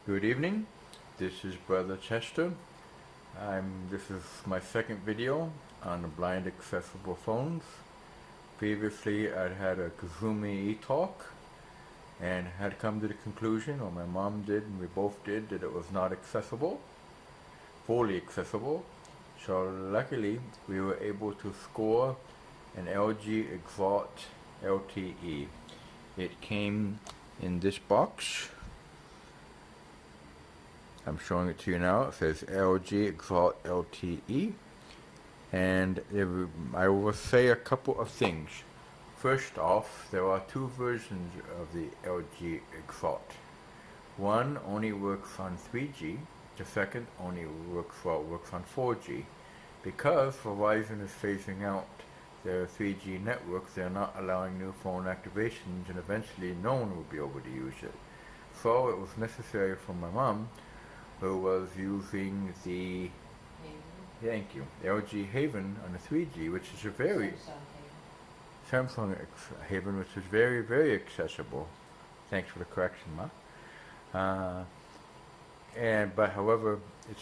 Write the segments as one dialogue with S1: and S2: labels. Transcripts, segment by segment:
S1: Good evening. This is Brother Chester. This is my second video on the blind accessible phones. Previously, I'd had a Kazumi eTalk and had come to the conclusion, or my mom did, and we both did, that it was not accessible, fully accessible. So luckily, we were able to score an LG Exalt LTE. It came in this box. I'm showing it to you now. It says LG Exalt LTE, and I will say a couple of things. First off, there are two versions of the LG Exalt. One only works on 3G. The second only works on 4G. Because Verizon is phasing out their 3G network, they're not allowing new phone activations, and eventually no one will be able to use it. So it was necessary for my mom, who was using the LG Haven on the 3G, which is a very Samsung Haven, which is very, very accessible. Thanks for the correction, Ma. But however, it's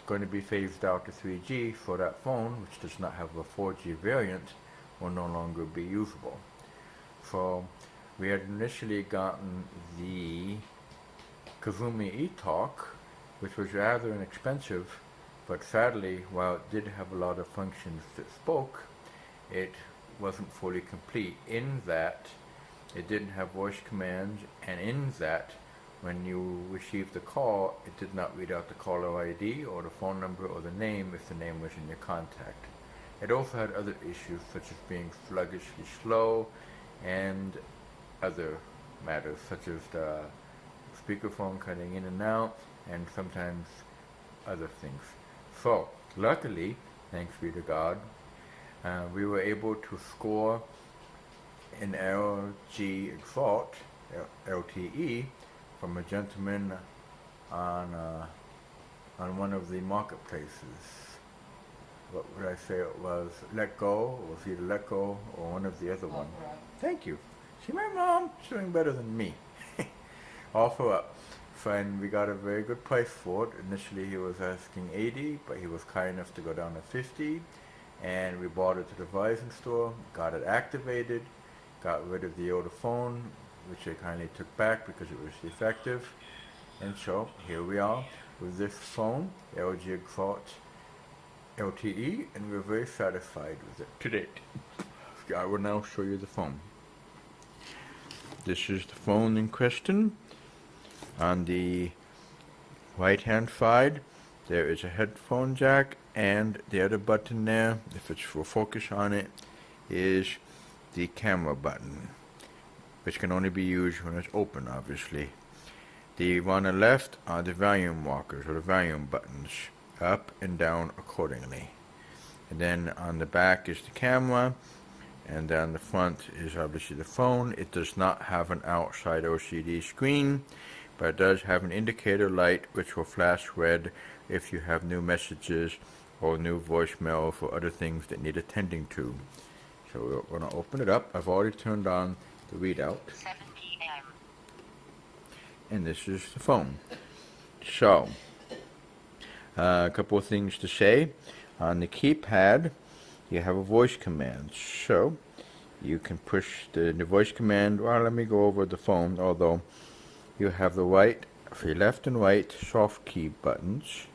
S1: going to be phased out to 3G, so that phone, which does not have a 4G variant, will no longer be usable. So we had initially gotten the Kazumi eTalk, which was rather inexpensive, but sadly, while it did have a lot of functions that spoke, it wasn't fully complete in that it didn't have voice commands, and in that when you received the call, it did not read out the caller ID or the phone number or the name if the name was in your contact. It also had other issues such as being sluggishly slow and other matters such as the speakerphone cutting in and out, and sometimes other things. So, luckily, thanks be to God, we were able to score an LG Exalt LTE from a gentleman on one of the marketplaces. What would I say it was? Let Go, or was either Let Go or one of the other ones. Thank you. See, my mom is doing better than me. Offer up. And we got a very good price for it. Initially he was asking 80, but he was kind enough to go down to 50, and we bought it to the Verizon store, got it activated, got rid of the older phone, which they kindly took back because it was defective, and so here we are with this phone, LG Exalt LTE, and we're very satisfied with it to date. I will now show you the phone. This is the phone in question. On the right hand side there is a headphone jack, and the other button there, if it's will focus on it, is the camera button, which can only be used when it's open, obviously. The one on the left are the volume walkers, or the volume buttons, up and down accordingly. And then on the back is the camera, and down the front is obviously the phone. It does not have an outside LCD screen, but it does have an indicator light which will flash red if you have new messages or new voicemail for other things that need attending to. So we're going to open it up. I've already turned on the readout.
S2: 7 p.m.
S1: And this is the phone. So, a couple of things to say. On the keypad, you have a voice command. So, you can push the voice command. Well, let me go over the phone, although you have the left and right soft key buttons.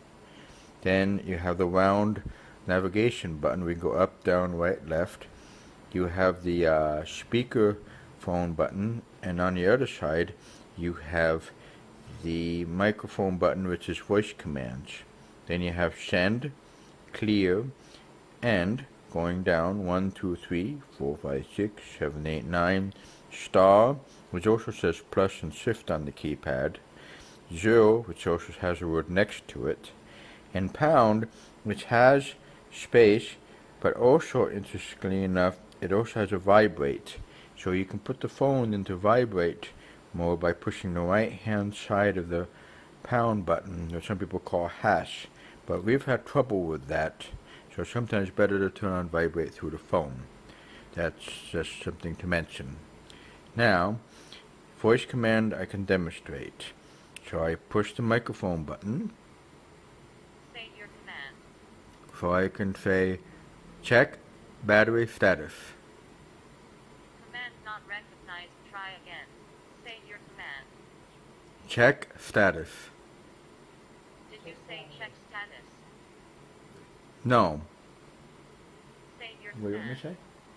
S1: Then you have the round navigation button. We go up, down, right, left. You have the speaker phone button, and on the other side you have the microphone button, which is voice commands. Then you have send, clear, and going down 1, 2, 3, 4, 5, 6, 7, 8, 9, star, which also says plus and shift on the keypad, 0, which also has a word next to it, and pound, which has space, but also, interestingly enough, it also has a vibrate. So you can put the phone into vibrate mode by pushing the right hand side of the pound button, or some people call hash, but we've had trouble with that, so sometimes better to turn on vibrate through the phone. That's just something to mention. Now, voice command I can demonstrate. So I push the microphone button.
S2: Say your command.
S1: So I can say, check battery status.
S2: Command not recognized. Try again. Say your command.
S1: Check status.
S2: Did you say check status?
S1: No.
S2: Say your
S1: What do you want me
S2: command.
S1: to say?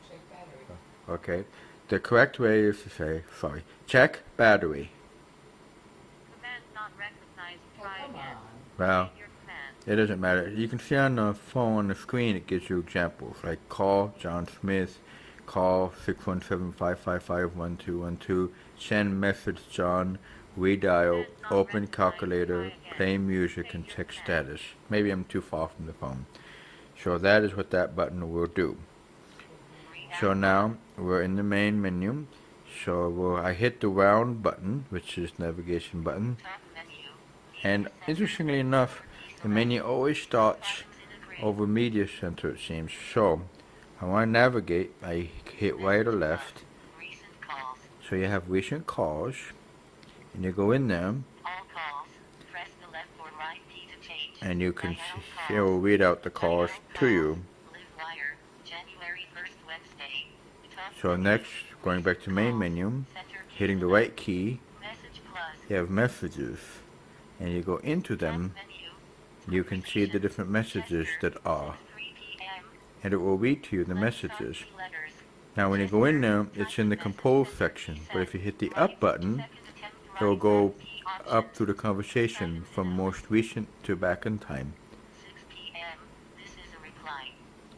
S3: Check battery.
S1: Okay. The correct way is to say, check battery.
S2: Command not recognized.
S3: Oh,
S2: Try
S3: come
S2: again.
S3: on.
S1: Well,
S2: Say your command.
S1: it doesn't matter. You can see on the phone on the screen it gives you examples like call John Smith, call 617-555-1212, send message John, redial, open calculator, play music, and check status. Maybe I'm too far from the phone. So that is what that button will do. So now we're in the main menu. So I hit the round button, which is navigation button.
S2: Top menu.
S1: And interestingly enough, the menu always starts over Media Center, it seems. So I want to navigate. I hit right or left.
S2: Recent calls.
S1: So you have recent calls, and you go in there,
S2: All calls. Press the left or right key to change.
S1: and you can
S2: Dial
S1: see, it will read out the calls to you.
S2: Livewire. January 1st, Wednesday. Top
S1: So next, going back to main menu, hitting the right key,
S2: Message plus.
S1: you have messages, and you go into them.
S2: Menu.
S1: You can see the different messages that are,
S2: 3 p.m.
S1: and it will read to you the messages.
S2: Letters.
S1: Now when you go in there, it's in the compose section, but if you hit the up button, it will go up through the conversation from most recent to back in time.
S2: 6 p.m. This is a reply.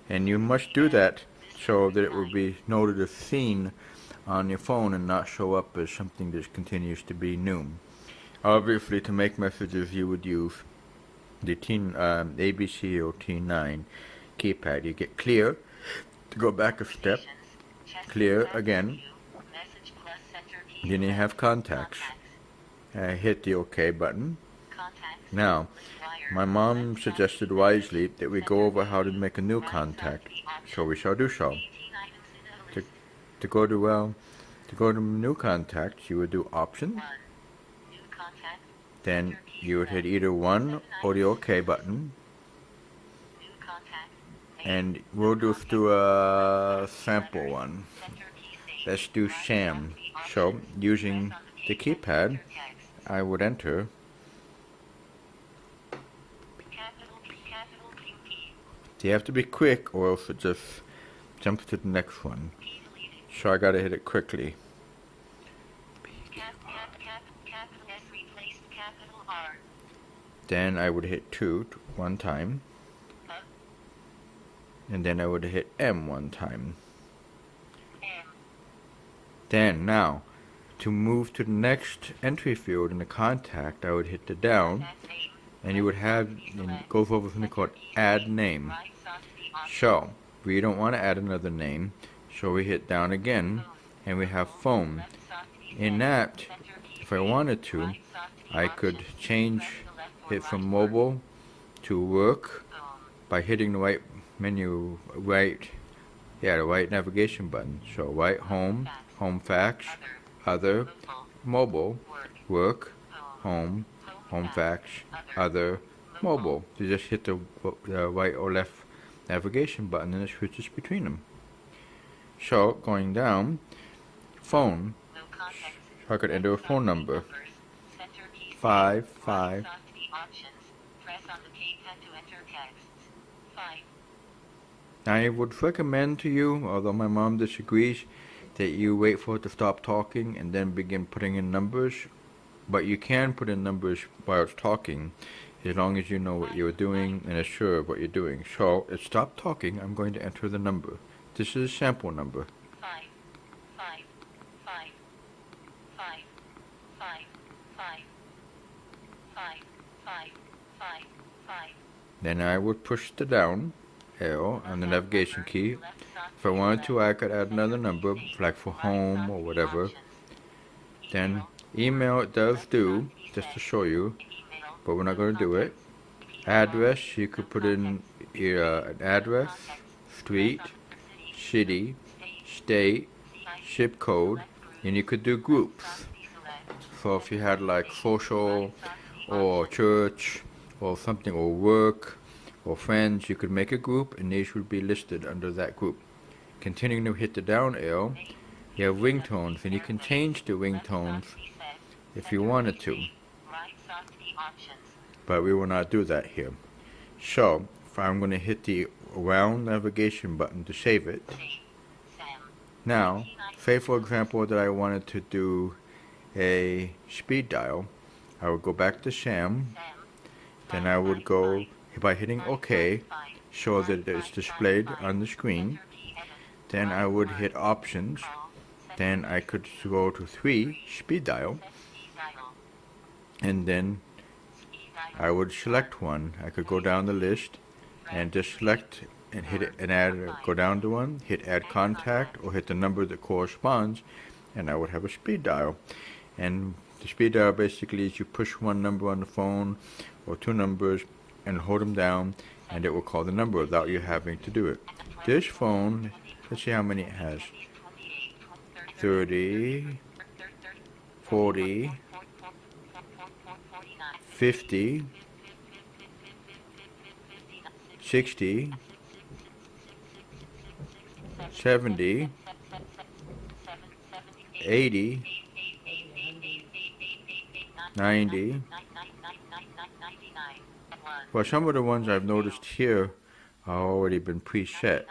S1: And you must do that so that it will be noted as seen on your phone and not show up as something that continues to be new. Obviously, to make messages, you would use the ABC or T9 keypad. You get clear to go back a step, clear again,
S2: Message plus center key.
S1: then you have contacts. Hit the OK button.
S2: Contacts.
S1: Now,
S2: Livewire.
S1: my mom suggested wisely that we go over how to make a new contact, so we shall do so.
S2: 18 items in a
S1: To,
S2: list.
S1: to go to new contacts, you would do option,
S2: 1. New contact.
S1: then you would hit either 1 or the OK button,
S2: New contact.
S1: and we'll just do a sample one.
S2: Center key save.
S1: Let's do Sam. So, using the keypad, I would enter.
S2: Capital QP.
S1: You have to be quick or else it just jumps to the next one.
S2: Key deleted.
S1: So I gotta hit it quickly.
S2: Capital S replaced capital R.
S1: Then I would hit 2 one time,
S2: Up.
S1: and then I would hit M one time.
S2: M.
S1: Then now, to move to the next entry field in the contact, I would hit the down,
S2: Contact name.
S1: and you would have, and it goes over something called add name.
S2: Right side to the option.
S1: So, we don't want to add another name, so we hit down again, and we have phone.
S2: Left side to the
S1: In that,
S2: center key
S1: if I
S2: save.
S1: wanted to,
S2: Right side to the
S1: I could
S2: option.
S1: change
S2: Press the left or
S1: it from
S2: right
S1: mobile to work
S2: phone.
S1: by hitting the right menu, the right navigation button. So right home, home fax, other, mobile, work, home, home fax, other, mobile. You just hit the right or left navigation button and it switches between them. So going down, phone,
S2: No contacts.
S1: so I could enter a phone number.
S2: Numbers. Center key save.
S1: 5
S2: Right
S1: 5.
S2: side to the options. Press on the keypad to enter texts. 5.
S1: I would recommend to you, although my mom disagrees, that you wait for it to stop talking and then begin putting in numbers. But you can put in numbers while it's talking, as long as you know what you're doing and are sure of what you're doing. So it stopped talking. I'm going to enter the number. This is a sample number.
S2: 5. 5. 5. 5. 5. 5. 5. 5. 5. 5.
S1: Then I would push the down arrow on the navigation key. If I wanted to, I could add another number, like for home or whatever. Then email it does do, just to show you, but we're not going to do it. Address, you could put in an address, street, city, state, zip code, and you could do groups. So if you had like social or church or something or work or friends, you could make a group and these would be listed under that group. Continuing to hit the down arrow, you have ringtones and you can change the ringtones if you wanted to. But we will not do that here. So, if I'm going to hit the round navigation button to save it. Now, say for example that I wanted to do a speed dial, I would go back to Sam, then I would go by hitting OK, so that it's displayed on the screen. Then I would hit options, then I could go to 3, speed dial, and then I would select one. I could go down the list and just select and hit it and add, go down to one, hit add contact or hit the number that corresponds, and I would have a speed dial. And the speed dial basically is you push one number on the phone or 2 numbers and hold them down and it will call the number without you having to do it. This phone, let's see how many it has. 30, 40, 50, 60, 70, 80, 90. Well, some of the ones I've noticed here are already been preset.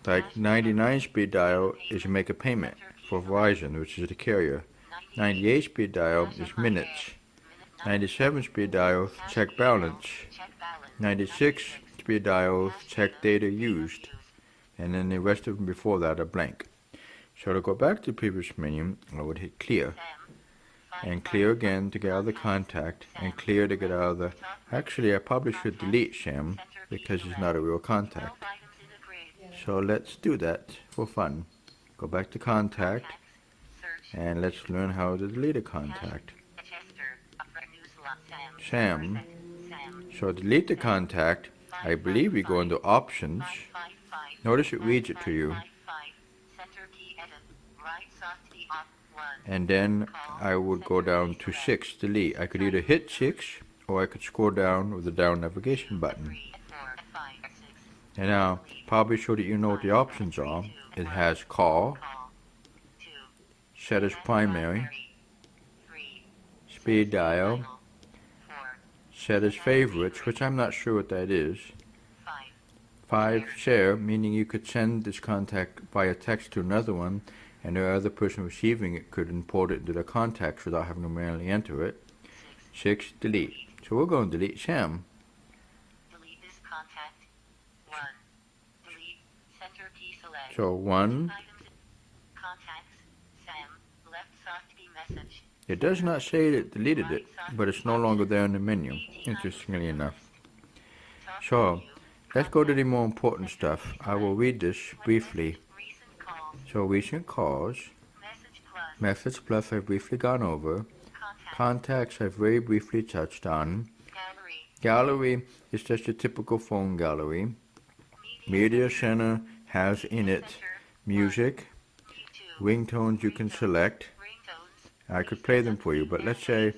S1: Like 99 speed dial is you make a payment for Verizon, which is the carrier. 98 speed dial is minutes. 97 speed dial, check balance. 96 speed dial, check data used. And then the rest of them before that are blank. So to go back to the previous menu, I would hit clear. And clear again to get out of the contact, and clear to get out of the... Actually, I probably should delete Sam, because it's not a real contact. So let's do that for fun. Go back to contact, and let's learn how to delete a contact. Sam. So delete the contact, I believe we go into options. Notice it reads it to you. And then I would go down to 6, delete. I could either hit 6 or I could scroll down with the down navigation button. And now, probably so that you know what the options are, it has call, set as primary, speed dial, set as favorites, which I'm not sure what that is. 5, share, meaning you could send this contact via text to another one, and the other person receiving it could import it into their contacts without having to manually enter it. 6, delete. So we're going to delete Sam.
S2: Delete this contact. 1. Delete center key select.
S1: So 1.
S2: Contacts. Sam. Left soft key message.
S1: It does not say that it deleted it, but it's no longer there in the menu, interestingly enough. So let's go to the more important stuff. I will read this briefly. So recent calls, message plus I've briefly gone over, contacts I've very briefly touched on, gallery is just a typical phone gallery, media center has in it music, ringtones you can select. I could play them for you, but let's say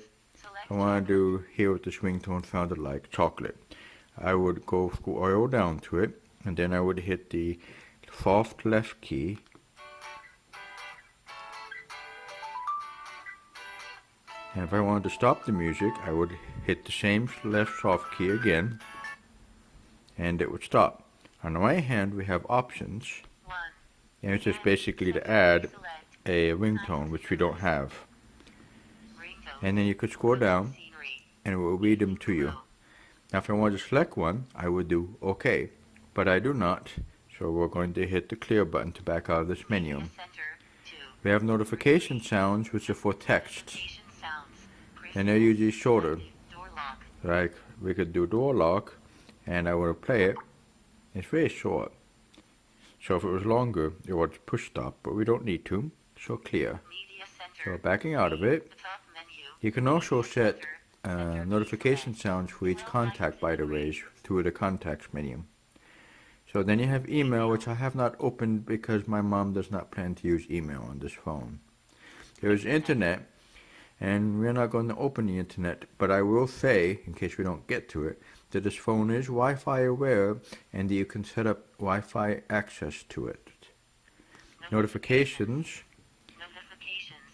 S1: I want to hear what this ringtone sounded like, chocolate. I would go scroll down to it, and then I would hit the soft left key. And if I wanted to stop the music, I would hit the same left soft key again, and it would stop. On the right hand, we have options, and it's just basically to add a ringtone, which we don't have. And then you could scroll down, and it will read them to you. Now, if I wanted to select one, I would do OK, but I do not, so we're going to hit the clear button to back out of this menu. We have notification sounds, which are for text. And they're usually shorter. Like we could do door lock, and I would play it. It's very short. So if it was longer, it would push stop, but we don't need to. So clear. So backing out of it, you can also set notification sounds for each contact, by the way, through the contacts menu. So then you have email, which I have not opened because my mom does not plan to use email on this phone. There is internet. And we're not going to open the internet, but I will say, in case we don't get to it, that this phone is Wi-Fi aware and that you can set up Wi-Fi access to it. Notifications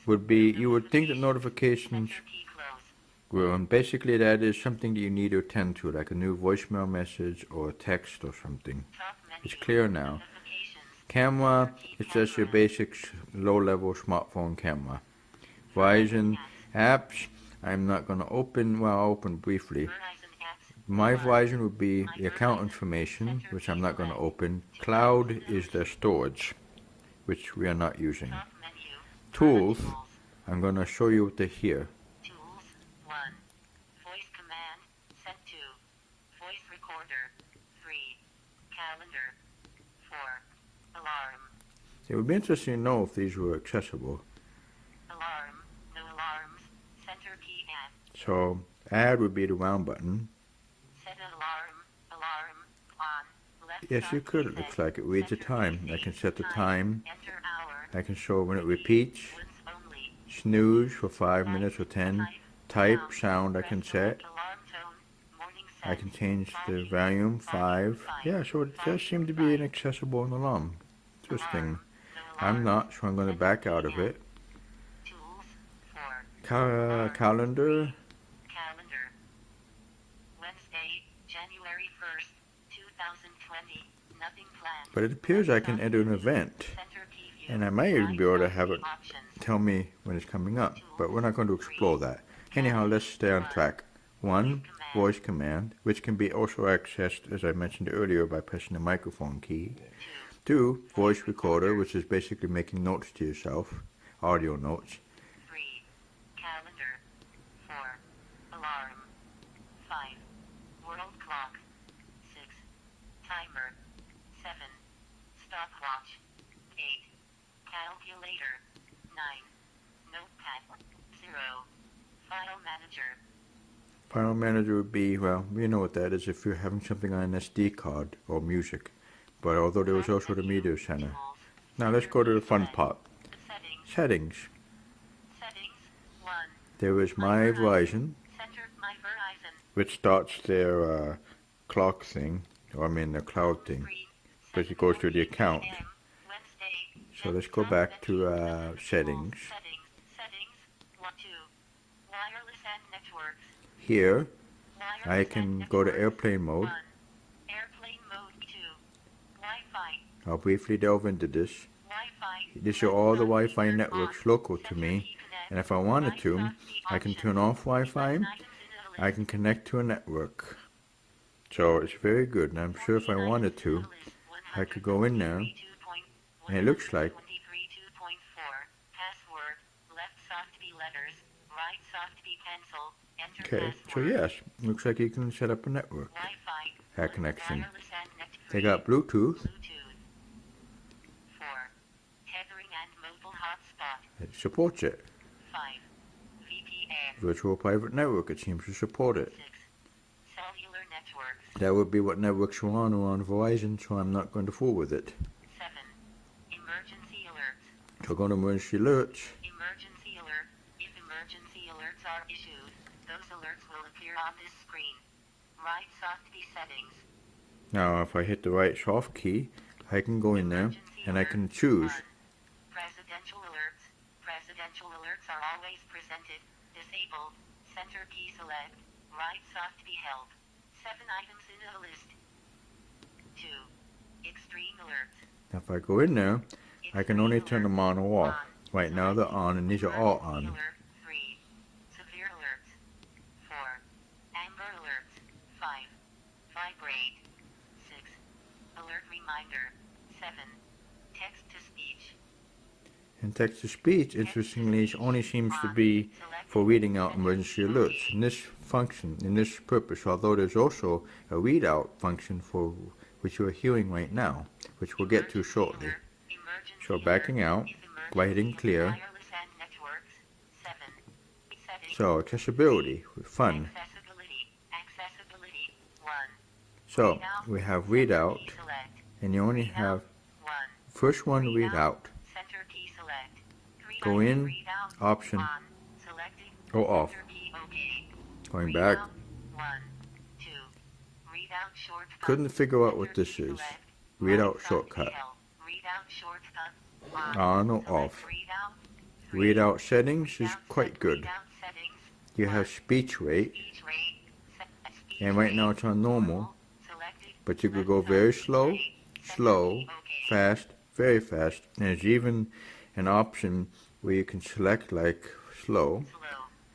S1: would be, you would think that notifications, well, and basically that is something that you need to attend to, like a new voicemail message or a text or something. It's clear now. Camera, it's just your basic low-level smartphone camera. Verizon apps, I'm not going to open, well, I'll open briefly. My Verizon would be the account information, which I'm not going to open. Cloud is their storage, which we are not using. Tools, I'm going to show you what they're here.
S2: Tools 1. Voice command set to. Voice recorder 3. Calendar 4. Alarm.
S1: It would be interesting to know if these were accessible.
S2: Alarm. No alarms. Center key add.
S1: So add would be the round button.
S2: Set alarm. Alarm on. Left
S1: Yes, you
S2: side
S1: could. It
S2: reset.
S1: looks like it reads the
S2: Center
S1: time. I
S2: reset.
S1: can set the time.
S2: Enter hour.
S1: I can show when it repeats.
S2: Once only.
S1: Snooze for 5 minutes or 10. Type sound I can
S2: Press
S1: set.
S2: select alarm tone. Morning
S1: I
S2: set.
S1: can change the
S2: Volume.
S1: volume, 5.
S2: Five.
S1: Yeah, so it does seem to be an accessible alarm. Interesting.
S2: Alarm. No
S1: I'm
S2: alarm.
S1: not, so I'm going to back out of it.
S2: Tools 4.
S1: Calendar.
S2: Calendar. Wednesday, January 1st, 2020. Nothing planned.
S1: But it appears I can enter an event.
S2: Center key view.
S1: And I might even be able to have it
S2: Options.
S1: tell me when it's coming up. But we're not going to explore that. Anyhow, let's stay on track. 1. Voice command, which can be also accessed, as I mentioned earlier, by pressing the microphone key. 2. Voice recorder, which is basically making notes to yourself, audio notes.
S2: 3. Calendar. 4. Alarm. 5. World clock. 6. Timer. 7. Stopwatch. 8. Calculator. 9. Notepad. 0. File manager.
S1: File manager would be, well, you know what that is if you're having something on an SD card or music. But although there was also the media center. Now let's go to the fun part.
S2: Settings.
S1: Settings.
S2: Settings. 1.
S1: There is my Verizon,
S2: Center my Verizon.
S1: which starts their clock thing, or I mean the cloud thing,
S2: Screen.
S1: but it goes to the account.
S2: Wednesday.
S1: So let's go back to settings.
S2: Settings. 1 2. Wireless and networks.
S1: Here,
S2: Wireless
S1: I
S2: and
S1: can go to
S2: networks.
S1: airplane mode.
S2: 1. Airplane mode 2. Wi-Fi.
S1: I'll briefly delve into this.
S2: Wi-Fi.
S1: These are all the Wi-Fi networks local to me, and if I wanted to, I can turn off Wi-Fi. I can connect to a network. So it's very good, and I'm sure if I wanted to, I could go in there, and it looks like,
S2: 23.2.4. Password. Left soft B letters. Right soft B pencil. Enter
S1: okay, so
S2: password.
S1: yes, looks like you can set up a network,
S2: Wi-Fi.
S1: a connection.
S2: Wireless and net
S1: They
S2: free.
S1: got Bluetooth,
S2: Bluetooth. 4. Tethering and mobile hotspot.
S1: it supports it.
S2: 5. VPN.
S1: Virtual private network, it seems to support it.
S2: 6. Cellular networks.
S1: That would be what networks were on Verizon, so I'm not going to fool with it.
S2: 7. Emergency alerts.
S1: So go to emergency alerts.
S2: Emergency alert. If emergency alerts are issued, those alerts will appear on this screen. Right soft B settings.
S1: Now if I hit the right soft key, I can go in there and I can choose.
S2: 1. Presidential alerts. Presidential alerts are always presented. Disabled. Center key select. Right soft B held. 7 items in a list. 2. Extreme alerts.
S1: Now if I go in there, I can only turn them on or off. Right now they're on, and these are all on.
S2: Alert 3. Severe alerts 4. Amber alerts 5. Vibrate 6. Alert reminder 7. Text to speech.
S1: And text-to-speech, interestingly, only seems to be for reading out emergency alerts. In this function, in this purpose, although there's also a readout function for which you're hearing right now, which we'll get to shortly.
S2: Emergency
S1: So backing
S2: alert.
S1: out,
S2: If emergency
S1: by hitting clear.
S2: wireless and networks 7. Settings.
S1: So accessibility, fun.
S2: Accessibility 1.
S1: So we have readout,
S2: Key select.
S1: and you only have
S2: 1.
S1: first one readout.
S2: Center key select. 3
S1: Go
S2: items
S1: in,
S2: readout.
S1: option.
S2: On. Selected
S1: Oh, off.
S2: Center key OK.
S1: Going back.
S2: Readout 1, 2. Readout shortcut.
S1: Couldn't figure out what
S2: Center
S1: this
S2: key
S1: is.
S2: select.
S1: Readout
S2: Right soft
S1: shortcut.
S2: key held. Readout shortcut.
S1: On or
S2: Select
S1: off.
S2: readout. 3.
S1: Readout settings is
S2: Readout
S1: quite good.
S2: Readout settings.
S1: You
S2: 1.
S1: have speech rate,
S2: Speech rate. Speech
S1: and right now
S2: rate.
S1: it's on normal,
S2: Selected.
S1: but you could
S2: Left
S1: go
S2: soft
S1: very
S2: speech
S1: slow,
S2: rate. Center
S1: slow,
S2: key OK.
S1: fast, very fast, and there's even an option where you can select like slow
S2: Slow.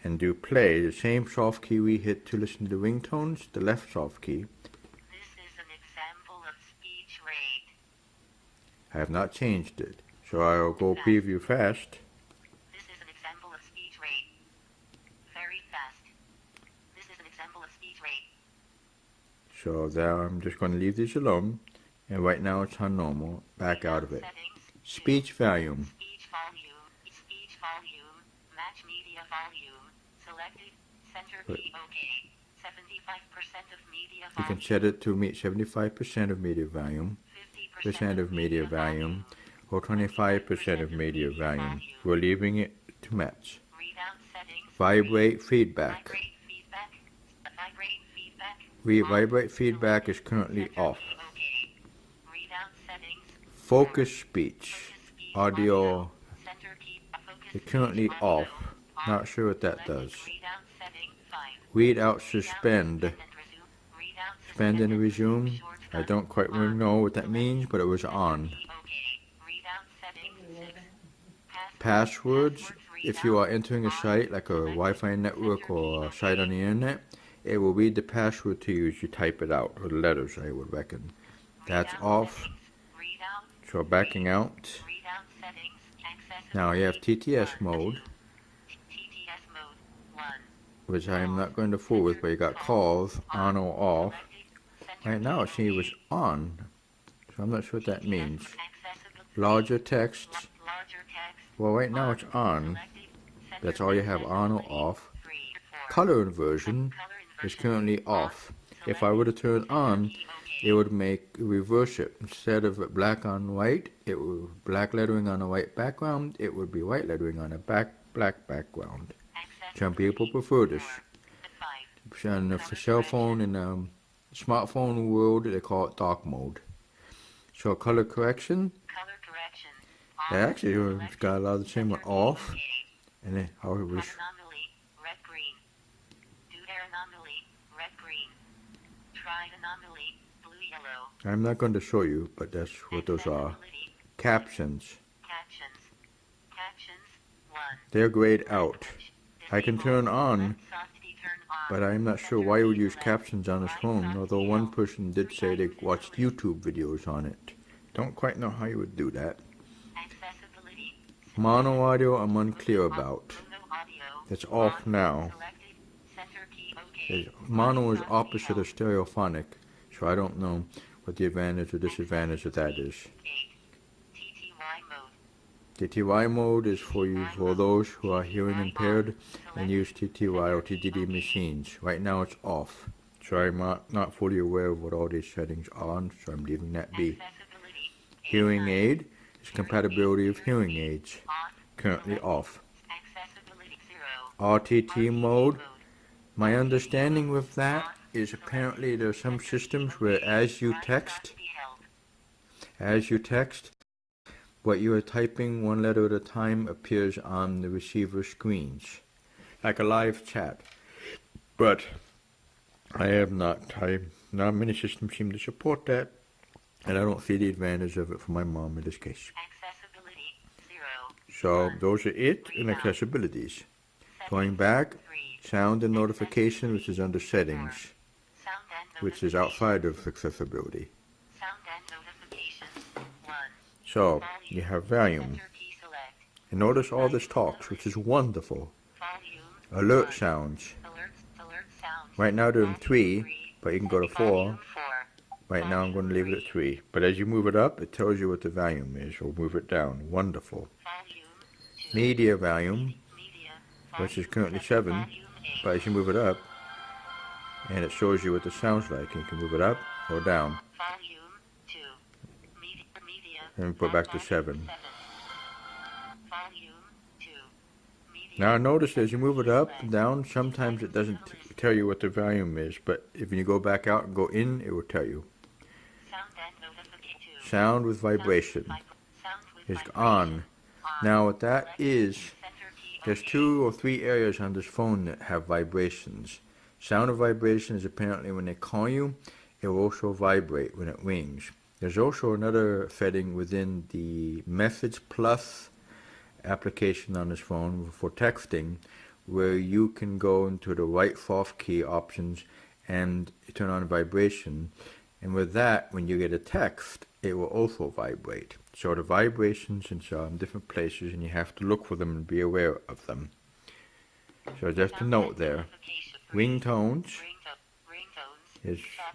S1: and do play, the same soft key we hit to listen to the ringtones, the left soft key.
S2: This is an example of speech rate.
S1: I have not changed it, so I'll go preview fast.
S2: This is an example of speech rate. Very fast. This is an example of speech rate.
S1: So there, I'm just going to leave these alone, and right now it's on normal, back out of it.
S2: Settings.
S1: Speech volume.
S2: Speech volume. Speech volume. Match media volume. Selected. Center key OK. 75% of media
S1: You
S2: volume.
S1: can set it to meet 75% of media volume,
S2: 50%
S1: of media volume, or 25% of media volume. We're leaving it to match.
S2: Readout settings.
S1: Vibrate feedback.
S2: Vibrate feedback. Vibrate feedback.
S1: Vibrate feedback is currently off.
S2: OK. Readout settings.
S1: Focus speech. Audio
S2: Center key. Focus
S1: is currently
S2: speech
S1: off.
S2: audio.
S1: Not sure what that does.
S2: Readout setting 5.
S1: Read out suspend.
S2: And resume. Readout
S1: Suspend and resume. I don't quite really know what that means, but it was on.
S2: OK. Readout settings 6.
S1: Passwords. If you are entering a site like a Wi-Fi network or a site on the internet, it will read the password to you as you type it out, or the letters, I would reckon. That's off. So backing out.
S2: Readout settings.
S1: Now you have TTS mode,
S2: TTS mode 1.
S1: which I am not going to fool with, but you got calls on or off. Right now it seems it was on, so I'm not sure what that means. Larger text.
S2: Larger text.
S1: Well, right now it's on. That's all you have, on or off. Color inversion is currently off. If I were to turn on, it would reverse it. Instead of black on white, it would black lettering on a white background. It would be white lettering on a black background. Some people prefer this. On the cell phone and smartphone world, they call it dark mode. So color correction.
S2: Color correction.
S1: Actually, it's got a lot of the same one off. And then how it was.
S2: Anomaly, red green. Do there anomaly, red green. Try anomaly, blue yellow.
S1: I'm not going to show you, but that's what those are. Captions.
S2: Captions. Captions 1.
S1: They're grayed out. I can turn on, but I'm not sure why you would use captions on his phone, although one person did say they watched YouTube videos on it. Don't quite know how you would do that.
S2: Accessibility.
S1: Mono audio I'm unclear about. It's off now. Mono is opposite of stereophonic, so I don't know what the advantage or disadvantage of that is. TTY mode is for those who are hearing impaired and use TTY or TDD machines. Right now it's off, so I'm not fully aware of what all these settings are on, so I'm leaving that be. Hearing aid is compatibility of hearing aids, currently off. RTT mode, my understanding with that is apparently there are some systems where as you text, what you are typing one letter at a time appears on the receiver screens, like a live chat. But not many systems seem to support that, and I don't see the advantage of it for my mom in this case.
S2: Accessibility 0.
S1: So those are it in accessibilities. Going back, sound and notification, which is under settings, which is outside of accessibility.
S2: Sound and notifications 1.
S1: So you have volume. And notice all this talks, which is wonderful. Alert sounds.
S2: Alert sounds.
S1: Right now they're in 3, but you can go to 4. Right now I'm going to leave it at 3. But as you move it up, it tells you what the volume is, or move it down. Wonderful. Media volume, which is currently 7, but as you move it up, and it shows you what it sounds like, you can move it up or down.
S2: Volume 2. Media.
S1: And put back to 7.
S2: Volume 2. Media.
S1: Now notice as you move it up and down, sometimes it doesn't tell you what the volume is, but if you go back out and go in, it will tell you. Sound with vibration is on. Now what that is, there's 2 or 3 areas on this phone that have vibrations. Sound of vibration is apparently when they call you, it will also vibrate when it rings. There's also another setting within the Message Plus application on this phone for texting where you can go into the right soft key options and turn on vibration. And with that, when you get a text, it will also vibrate. So the vibrations in different places, and you have to look for them and be aware of them. So just a note there. Ringtones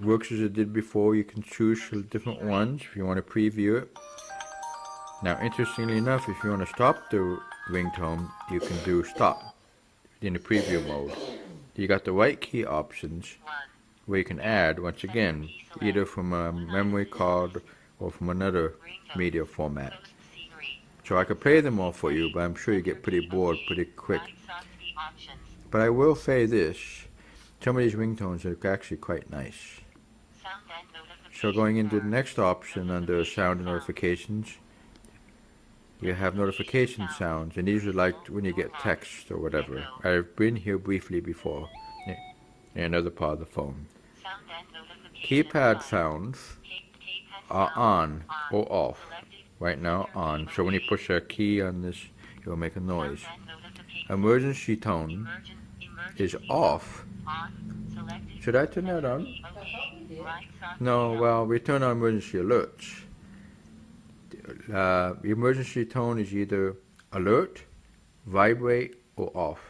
S1: works as it did before. You can choose different ones if you want to preview it. Now, interestingly enough, if you want to stop the ringtone, you can do stop in the preview mode. You got the right key options where you can add, once again, either from a memory card or from another media format. So I could play them all for you, but I'm sure you get pretty bored pretty quick. But I will say this, some of these ringtones are actually quite nice. So going into the next option under sound and notifications, you have notification sounds, and these are like when you get text or whatever. I've been here briefly before in another part of the phone. Keypad sounds are on or off. Right now on, so when you push a key on this, it will make a noise. Emergency tone is off. Should I turn that on? No, well, we turn on emergency alerts. The emergency tone is either alert, vibrate, or off.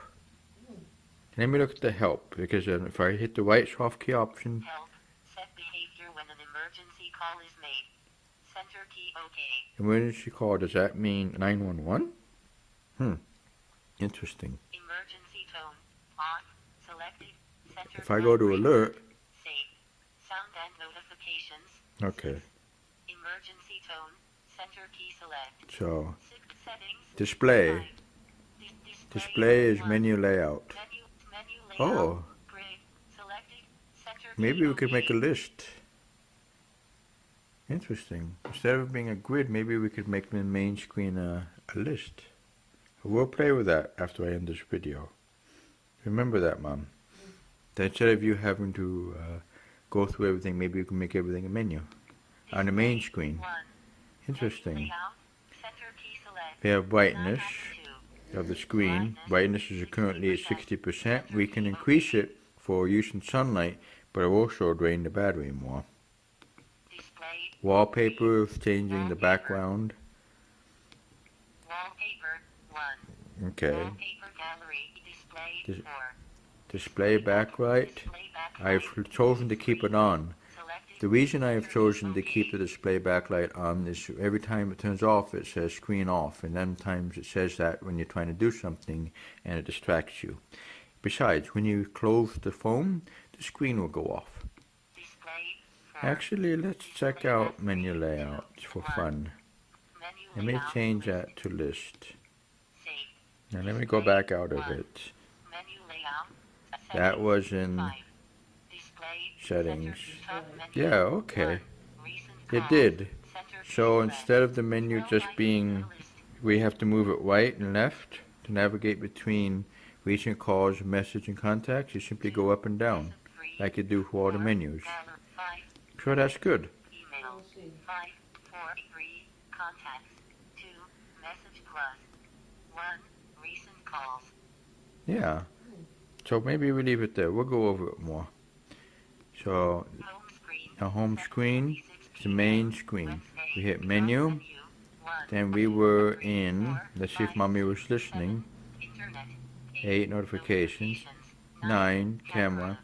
S1: Let me look at the help, because if I hit the right soft key option,
S2: help, set behavior when an emergency call is made. Center key OK.
S1: Emergency call, does that mean 911? Interesting.
S2: Emergency tone, on, selected, center.
S1: If I go to alert,
S2: save, sound and notifications.
S1: Okay.
S2: Emergency tone, center key select.
S1: So,
S2: Settings,
S1: display. Display is menu layout.
S2: Menu layout.
S1: Oh,
S2: Grid, selected, center
S1: maybe we
S2: key
S1: could
S2: OK.
S1: make a list. Interesting. Instead of being a grid, maybe we could make the main screen a list. We'll play with that after I end this video. Remember that, Mom. That instead of you having to go through everything, maybe you can make everything a menu on the main screen. Interesting. We have brightness of the screen. Brightness is currently at 60%. We can increase it for use in sunlight, but it will also drain the battery more. Wallpaper is changing the background.
S2: Wallpaper 1.
S1: Okay.
S2: Wallpaper gallery display 4.
S1: Display backlight. I've chosen to keep it on. The reason I have chosen to keep the display backlight on is every time it turns off, it says screen off, and sometimes it says that when you're trying to do something and it distracts you. Besides, when you close the phone, the screen will go off. Actually, let's check out menu layout for fun. Let me change that to list. Now let me go back out of it. That was in settings. Yeah, okay. It did. So instead of the menu just being, we have to move it right and left to navigate between recent calls, message, and contacts, you simply go up and down like you do for all the menus. So that's good.
S2: Email 5, 4, 3, contacts 2, message plus 1, recent calls.
S1: Yeah. So maybe we leave it there. We'll go over it more. So a home screen is the main screen. We hit menu. Then we were in, let's see if Mommy was listening, 8 notifications, 9 camera.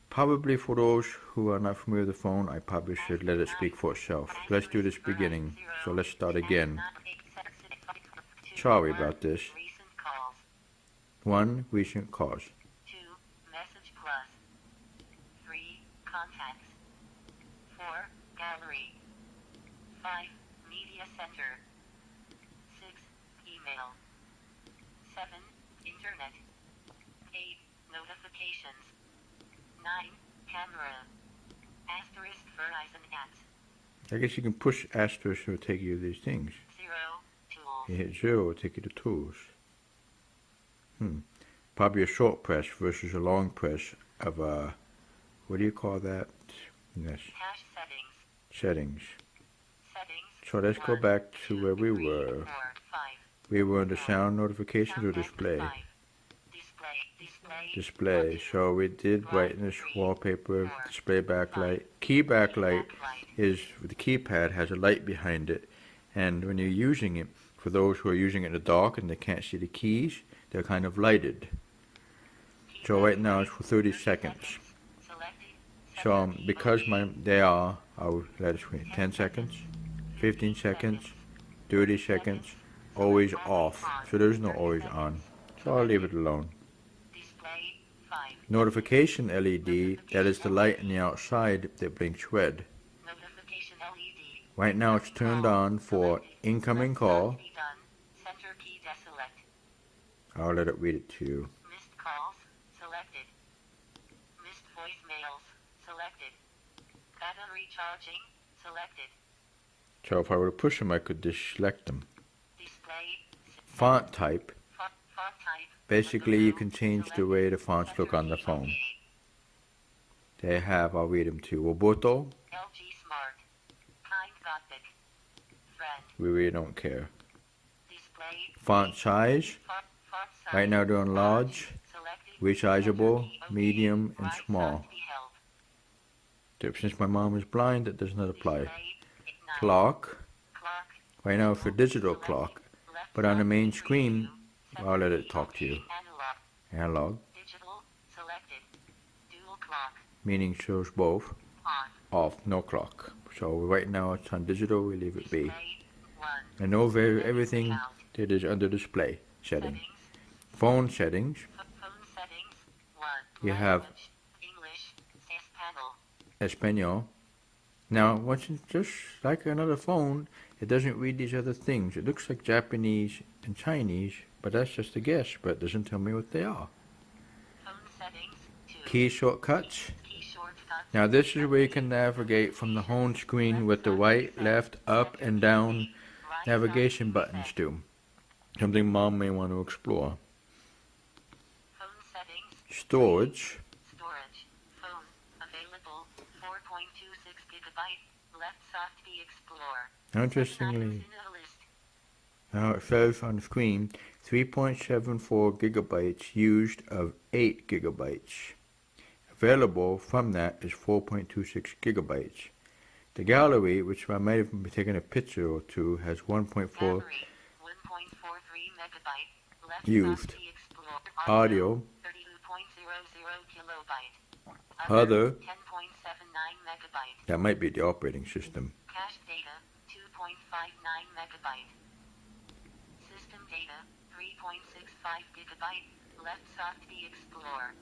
S1: Probably for those who are not familiar with the phone, I probably should let it speak for itself. Let's do this beginning. So let's start again. Sorry about this. 1. Recent calls.
S2: 2. Message plus 3. Contacts 4. Gallery 5. Media center 6. voicemail. 7. Internet. 8. Notifications. 9. Camera. Asterisk Verizon apps.
S1: I guess you can push asterisk to take you to these things.
S2: 0. Tools.
S1: You hit 0, it'll take you to tools. Probably a short press versus a long press of a, what do you call that? Yes.
S2: Hash settings.
S1: Settings.
S2: Settings.
S1: So let's go
S2: 1,
S1: back to
S2: 2,
S1: where we
S2: 3,
S1: were.
S2: 4, 5.
S1: We were under sound notifications or display? Display. So we did brightness, wallpaper, display backlight. Key backlight is, the keypad has a light behind it. And when you're using it, for those who are using it in the dark and they can't see the keys, they're kind of lighted. So right now it's for 30 seconds. So because I'll let it wait. 10 seconds, 15 seconds, 30 seconds, always off. So there's no always on. So I'll leave it alone. Notification LED, that is the light on the outside that blinks red. Right now it's turned on for incoming call. I'll let it read it to you.
S2: Missed calls, selected. Missed voicemails, selected. Battery charging, selected.
S1: So if I were to push them, I could select them.
S2: Display.
S1: Font type.
S2: Font type.
S1: Basically, you can change the way the fonts look on the phone. They have, I'll read them to you. Roboto,
S2: LG Smart. Kind Gothic. Friend.
S1: we really don't care.
S2: Display.
S1: Font size,
S2: Font size.
S1: right now they're on large,
S2: Selected.
S1: resizable, medium, and
S2: Right
S1: small.
S2: soft to be held.
S1: Since my mom is blind, that does not apply.
S2: Display. Ignite.
S1: Clock,
S2: Clock.
S1: right now for digital clock,
S2: Left
S1: but on the
S2: soft
S1: main
S2: to
S1: screen,
S2: preview.
S1: I'll let it talk to you.
S2: Analog.
S1: Analog,
S2: Digital. Selected. Dual clock.
S1: meaning shows both.
S2: On.
S1: Off, no clock. So right now it's on digital, we leave it be.
S2: Display. 1.
S1: And over everything that is under display setting.
S2: Settings.
S1: Phone settings,
S2: Phone settings. 1.
S1: you have
S2: Language. English. Espanol.
S1: Espanol. Now, once it's just like another phone, it doesn't read these other things. It looks like Japanese and Chinese, but that's just a guess, but it doesn't tell me what they are.
S2: Phone settings. 2.
S1: Key shortcuts.
S2: Key shortcuts.
S1: Now this is where you can navigate from the home screen with the right, left, up, and down
S2: Right
S1: navigation
S2: side
S1: buttons
S2: reset.
S1: do. Something Mom may want to explore.
S2: Phone settings.
S1: Storage.
S2: Storage. Phone. Available. 4.26 gigabyte. Left soft B Explorer.
S1: Now,
S2: 7
S1: interestingly,
S2: items in a list.
S1: now it says on the screen 3.74 gigabytes used of 8 gigabytes. Available from that is 4.26 gigabytes. The gallery, which I might have taken a picture or two, has 1.4
S2: Battery. 1.43 megabyte. Left
S1: used.
S2: soft B Explorer.
S1: Audio,
S2: 32.00 kilobyte.
S1: Other.
S2: 10.79 megabyte.
S1: that might be the operating system.
S2: Cache data, 2.59 megabyte. System data, 3.65 gigabyte. Left soft B Explorer.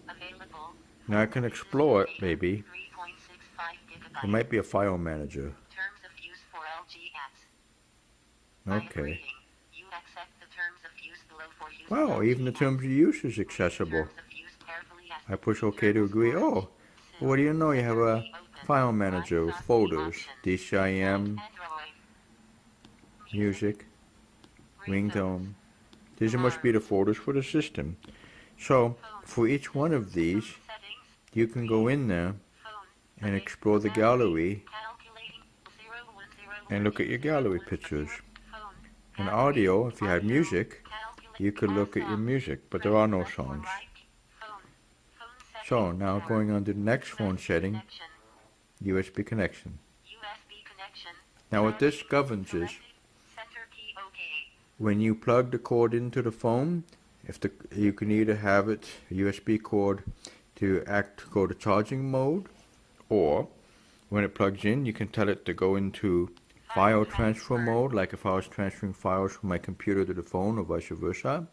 S2: Available.
S1: Now I can explore it, maybe.
S2: 3.65 gigabyte.
S1: It might be a file manager.
S2: Terms of use for LG apps. By
S1: Okay.
S2: agreeing, you accept the terms of use below for use
S1: Wow,
S2: of
S1: even the
S2: LG
S1: terms of use is accessible.
S2: Terms of use carefully as
S1: I push OK to agree. Oh, well, what do you know? You have a file manager with folders, DCIM, music, ringtone. These must be the folders for the system. So, for each one of these, you can go in there and explore the gallery and look at your gallery pictures. And audio, if you had music, you could look at your music, but there are no songs. So, now going on to the next phone setting, USB connection. Now what this governs is, when you plug the cord into the phone, you can either have it, a USB cord, to go to charging mode, or when it plugs in, you can tell it to go into file transfer mode, like if I was transferring files from my computer to the phone or vice versa.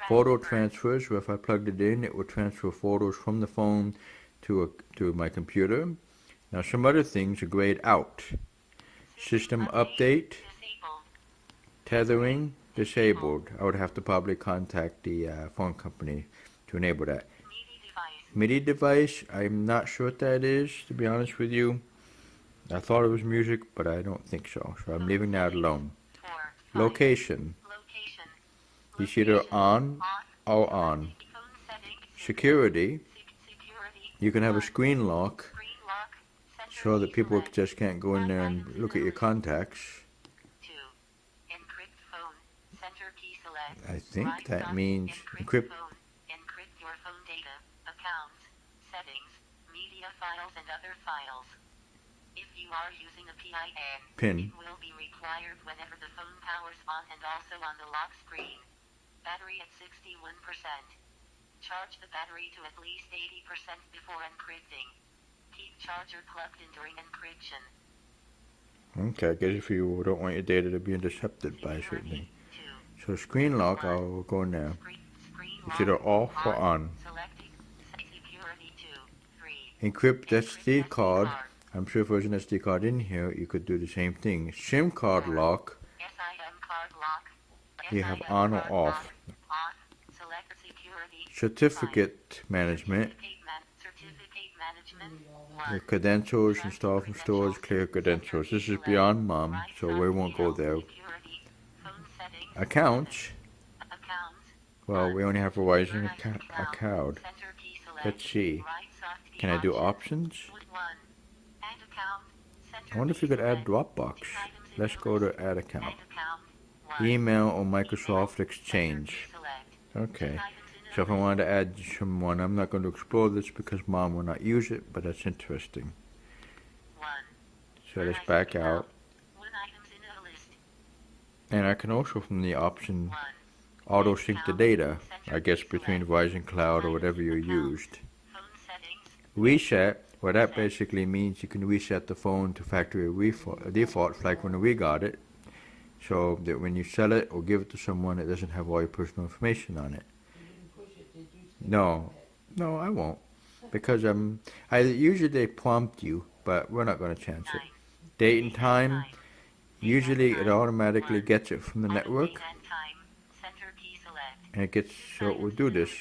S1: Photo transfers, where if I plugged it in, it would transfer photos from the phone to my computer. Now some other things are grayed out. System update, tethering, disabled. I would have to probably contact the phone company to enable that. MIDI device, I'm not sure what that is, to be honest with you. I thought it was music, but I don't think so. So I'm leaving that alone. Location. It's either on or on. Security. You can have a screen lock so that people just can't go in there and look at your contacts. I think that means encrypt.
S2: Encrypt your phone data, accounts, settings, media files and other files. If you are using a PIN, it will be required whenever the phone powers on and also on the lock screen. Battery at 61%. Charge the battery to at least 80% before encrypting. Keep charger plugged in during encryption.
S1: Okay, I guess if you don't want your data to be intercepted by a certain thing. So screen lock, I'll go in there. It's either off or on. Encrypt SD card. I'm sure if there was an SD card in here, you could do the same thing. SIM card lock. You have on or off. Certificate management. Your credentials, install from storage, clear credentials. This is beyond mom, so we won't go there. Accounts. Well, we only have Verizon account. Let's see. Can I do options? I wonder if you could add Dropbox. Let's go to add account. Email or Microsoft Exchange. Okay. So if I wanted to add someone, I'm not going to explore this because mom will not use it, but that's interesting. So let's back out. And I can also from the option auto sync the data, I guess between Verizon Cloud or whatever you used. Reset, well that basically means you can reset the phone to factory default like when we got it. So that when you sell it or give it to someone, it doesn't have all your personal information on it. No, I won't. Because usually they prompt you, but we're not going to chance it. Date and time, usually it automatically gets it from the network. And so it will do this.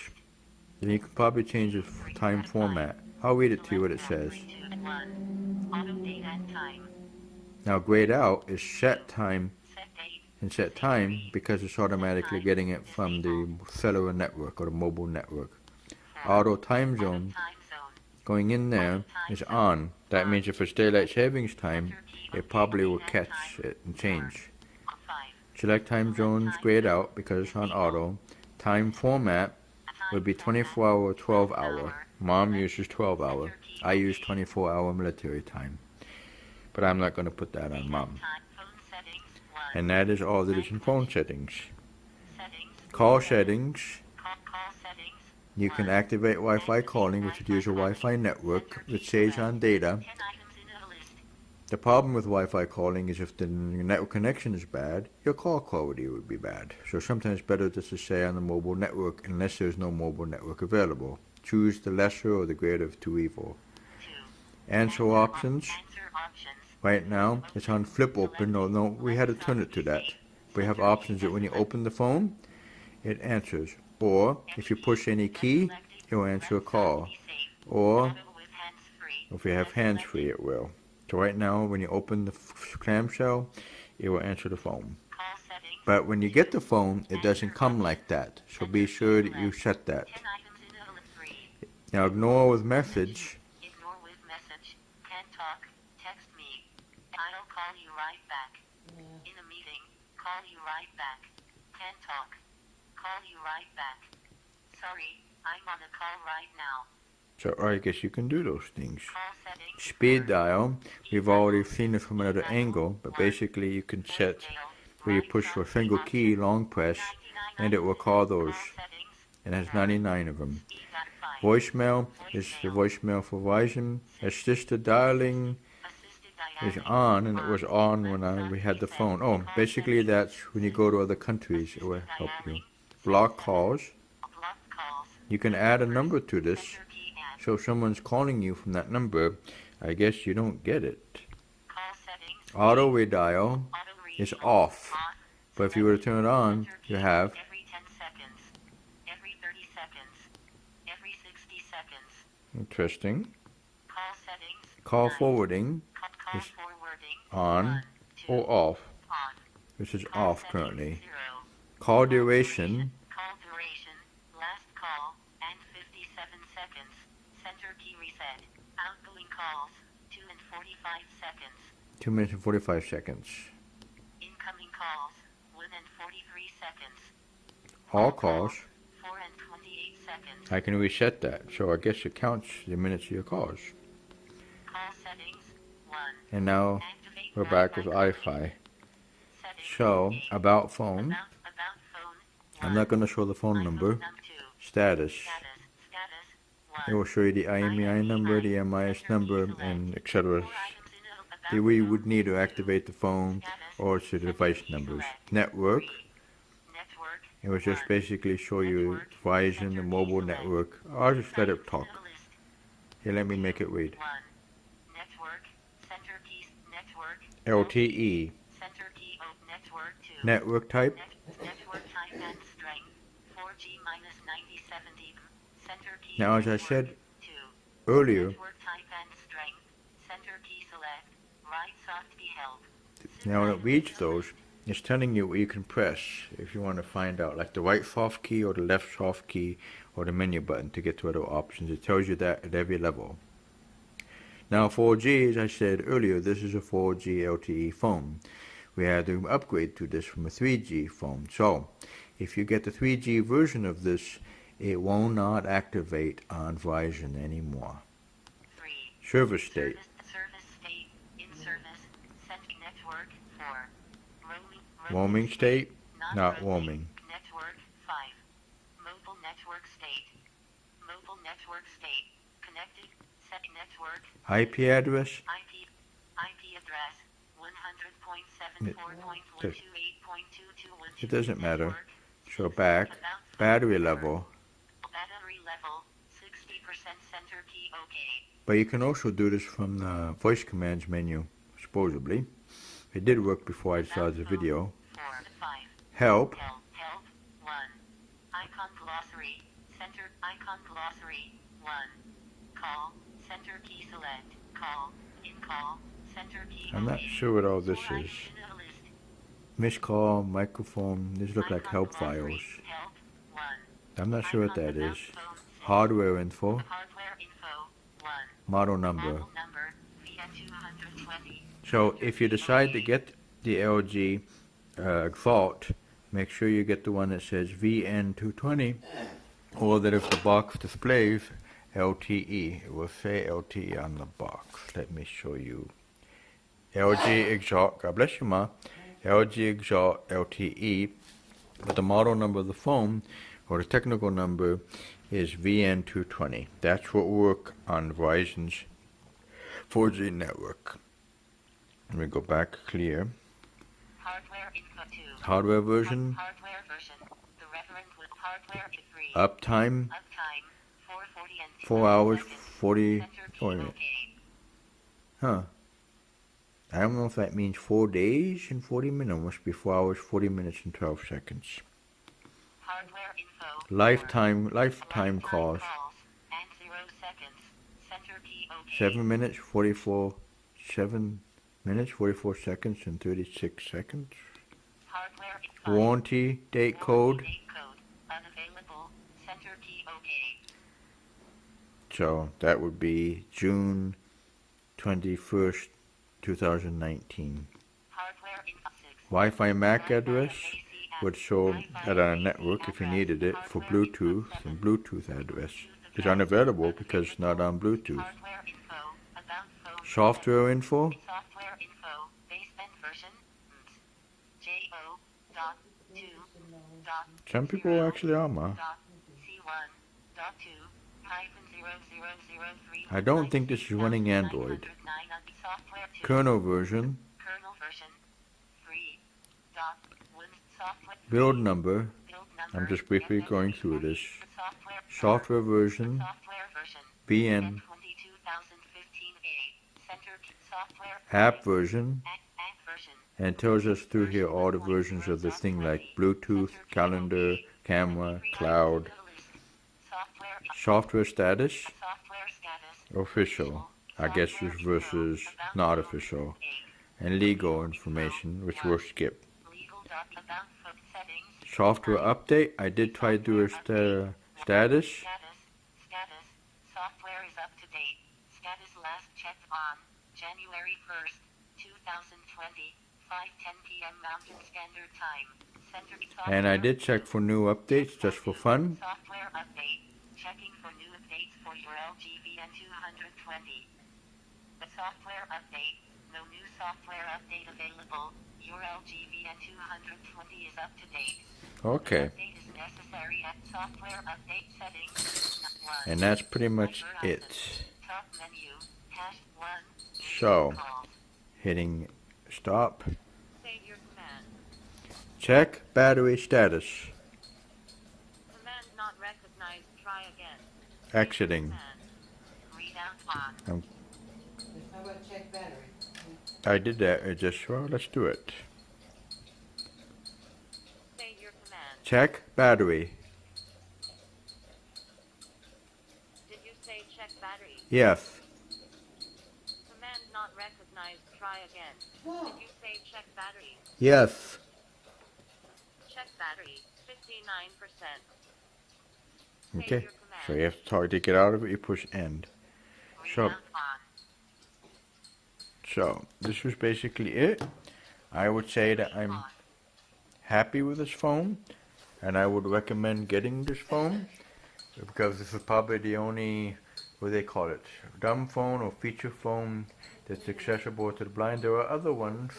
S1: Then you can probably change the time format. I'll read it to you what it says. Now grayed out is set time and set time because it's automatically getting it from the cellular network or the mobile network. Auto time zone going in there is on. That means if it's daylight savings time, it probably will catch it and change. Select time zones grayed out because it's on auto. Time format would be 24-hour or 12-hour. Mom uses 12-hour. I use 24-hour military time. But I'm not going to put that on mom. And that is all that is in phone settings. Call settings. You can activate Wi-Fi calling, which would use a Wi-Fi network, which saves on data. The problem with Wi-Fi calling is if the network connection is bad, your call quality would be bad. So sometimes it's better just to stay on the mobile network unless there's no mobile network available. Choose the lesser or the greater of two evil. Answer options. Right now, it's on flip open. No, we had to turn it to that. We have options that when you open the phone, it answers. Or, if you push any key, it will answer a call. Or, if you have hands-free, it will. So right now, when you open the clamshell, it will answer the phone. But when you get the phone, it doesn't come like that. So be sure that you set that. Now ignore with message.
S2: Sorry, I'm on a call right now.
S1: So I guess you can do those things. Speed dial, we've already seen it from another angle, but basically you can set where you push for a single key, long press, and it will call those. It has 99 of them. Voicemail is the voicemail for Verizon. Assisted dialing is on, and it was on when we had the phone. Oh, basically that's when you go to other countries, it will help you. Block calls. You can add a number to this, so if someone's calling you from that number, I guess you don't get it. Auto redial is off, But if you were to turn it on, you have
S2: every 10 seconds, every 30 seconds, every 60 seconds.
S1: interesting.
S2: Call settings.
S1: Call
S2: 9.
S1: forwarding
S2: Call
S1: is
S2: forwarding.
S1: on
S2: 1, 2,
S1: or off.
S2: on.
S1: This is
S2: Call
S1: off
S2: settings,
S1: currently.
S2: 0.
S1: Call duration,
S2: Call duration. Last call and 57 seconds. Center key reset. Outgoing calls 2 and 45 seconds.
S1: 2 minutes and 45 seconds.
S2: Incoming calls 1 and 43 seconds.
S1: All calls,
S2: 4 and 28 seconds.
S1: I can reset that. So I guess it counts the minutes of your calls.
S2: Call settings 1.
S1: And now
S2: Activate
S1: we're back with Wi-Fi. So, about phone.
S2: About phone.
S1: I'm not going to show the phone number. Status. It will show you the IMEI number, the MIS number, and etc. that we would need to activate the phone or to the device numbers. Network. It will just basically show you Verizon, the mobile network. I'll just let it talk. Here, let me make it read. LTE. Network type. Now, as I said earlier, now when it reads those, it's telling you what you can press if you want to find out, like the right soft key or the left soft key or the menu button to get to other options. It tells you that at every level. Now 4G, as I said earlier, this is a 4G LTE phone. We had to upgrade to this from a 3G phone. So, if you get the 3G version of this, it will not activate on Verizon anymore.
S2: 3.
S1: Service state.
S2: Service state. In service. Send network 4.
S1: Roaming state, not roaming.
S2: Network 5. Mobile network state. Mobile network state. Connected. Set network.
S1: IP address.
S2: IP address 100.74.128.2212.
S1: It doesn't matter. So back. Battery level.
S2: Battery level 60% center key OK.
S1: But you can also do this from the voice commands menu, supposedly. It did work before I started the video.
S2: 4, 5.
S1: Help.
S2: Help 1. Icon glossary. Center icon glossary 1. Call. Center key select. Call. In call. Center key.
S1: I'm not sure what all this is. Missed call, microphone. These look like help files.
S2: Help 1.
S1: I'm not sure what that is. Hardware info.
S2: Hardware info 1.
S1: Model number.
S2: Model number VN220.
S1: So if you decide to get the LG Exalt, make sure you get the one that says VN220, or that if the box displays LTE, it will say LTE on the box. Let me show you. LG Exalt, God bless you, Ma. LG Exalt LTE, but the model number of the phone, or the technical number, is VN220. That's what will work on Verizon's 4G network. Let me go back clear.
S2: Hardware info 2.
S1: Hardware version.
S2: Hardware version. The reference with hardware 3.
S1: Uptime.
S2: Uptime 440 and
S1: 4 hours,
S2: seconds.
S1: 40.
S2: Center key
S1: Oh, wait a minute.
S2: OK.
S1: Huh. I don't know if that means 4 days and 40 minutes. It must be 4 hours, 40 minutes, and 12 seconds.
S2: Hardware info.
S1: Lifetime calls.
S2: And 0 seconds. Center key OK.
S1: 7 minutes, 44 seconds, and 36 seconds.
S2: Hardware info.
S1: Warranty date code.
S2: Date code. Unavailable. Center key OK.
S1: So that would be June 21st, 2019.
S2: Hardware info 6.
S1: Wi-Fi MAC address would show that on a network if you needed it for Bluetooth, and Bluetooth address is unavailable because it's not on Bluetooth.
S2: Hardware info. About phone.
S1: Software info.
S2: Software info. Baseband version. JO.2.
S1: Some people actually are, Ma. I don't think this is running Android. Kernel version.
S2: Kernel version 3.1 software.
S1: Build number.
S2: Build
S1: I'm
S2: number.
S1: just briefly going through this.
S2: Software
S1: Software version.
S2: software version
S1: BN.
S2: 22015A. Center software
S1: App version.
S2: app version
S1: and it tells us through here all the versions of this thing like Bluetooth, calendar, camera, cloud, software status, official, I guess this versus not official, and legal information, which we'll skip. Software update, I did try to do a status.
S2: Software is up to date. Status last checked on January 1st, 2020, 5:10 p.m. Mountain Standard Time.
S1: And I did check for new updates just for fun.
S2: Software update. Checking for new updates for your LG VN220. The software update. No new software update available. Your LG VN220 is up to date.
S1: Okay.
S2: Update is necessary at software update settings.
S1: And that's pretty much it.
S2: Top menu. Hash 1.
S1: So, hitting stop.
S2: Save your command.
S1: Check battery status.
S2: Command not recognized. Try again.
S1: Exiting.
S2: Readout on.
S3: How about check battery?
S1: I did that. Well, let's do it.
S2: Save your command.
S1: Check battery.
S2: Did you say check battery?
S1: Yes.
S2: Command not recognized. Try again.
S3: Whoa.
S2: Did you say check battery?
S1: Yes.
S2: Check battery. 59%.
S1: Okay. So you have to talk to get out of it. You push end. So this was basically it. I would say that I'm happy with this phone, and I would recommend getting this phone because this is probably the only, what do they call it, dumb phone or feature phone that's accessible to the blind. There are other ones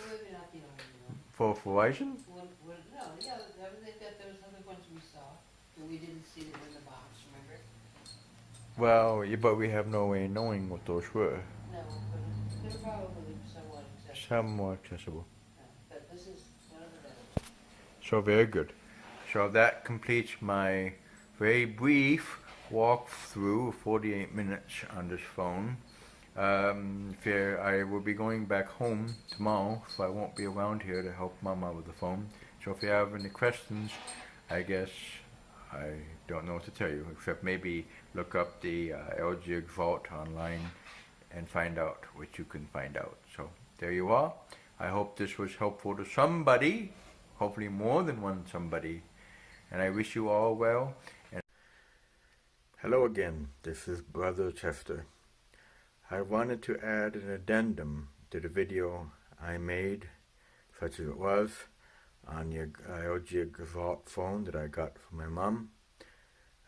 S1: for Verizon.
S3: They've got those other ones we saw, but we didn't see them in the box, remember?
S1: Well, yeah, but we have no way of knowing what those were.
S3: No, but they're probably somewhat accessible.
S1: Somewhat accessible.
S3: But this is one of the better.
S1: So very good. So that completes my very brief walkthrough of 48 minutes on this phone. I will be going back home tomorrow, so I won't be around here to help Mama with the phone. So if you have any questions, I guess I don't know what to tell you, except maybe look up the LG Exalt online and find out what you can find out. So there you are. I hope this was helpful to somebody, hopefully more than one somebody, and I wish you all well. And hello again, this is Brother Chester. I wanted to add an addendum to the video I made, such as it was, on the LG Exalt phone that I got from my mom.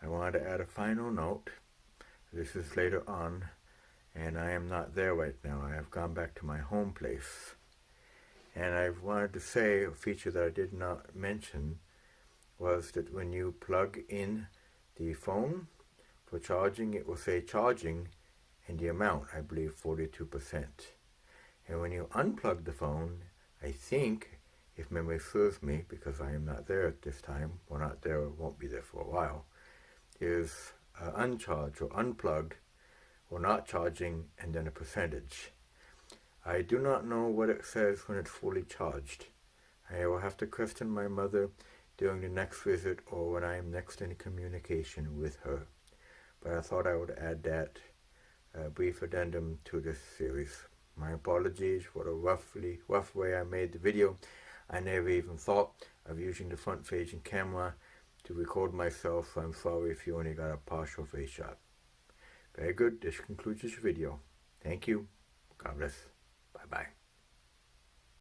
S1: I wanted to add a final note. This is later on, and I am not there right now. I have gone back to my home place. And I wanted to say a feature that I did not mention was that when you plug in the phone for charging, it will say charging and the amount, I believe 42%. And when you unplug the phone, I think, if memory serves me, because I am not there at this time, or not there, or won't be there for a while, is uncharged or unplugged or not charging and then a percentage. I do not know what it says when it's fully charged. I will have to question my mother during the next visit or when I am next in communication with her. But I thought I would add that brief addendum to this series. My apologies for the rough way I made the video. I never even thought of using the front facing camera to record myself, so I'm sorry if you only got a partial face shot. Very good, this concludes this video. Thank you. God bless. Bye-bye.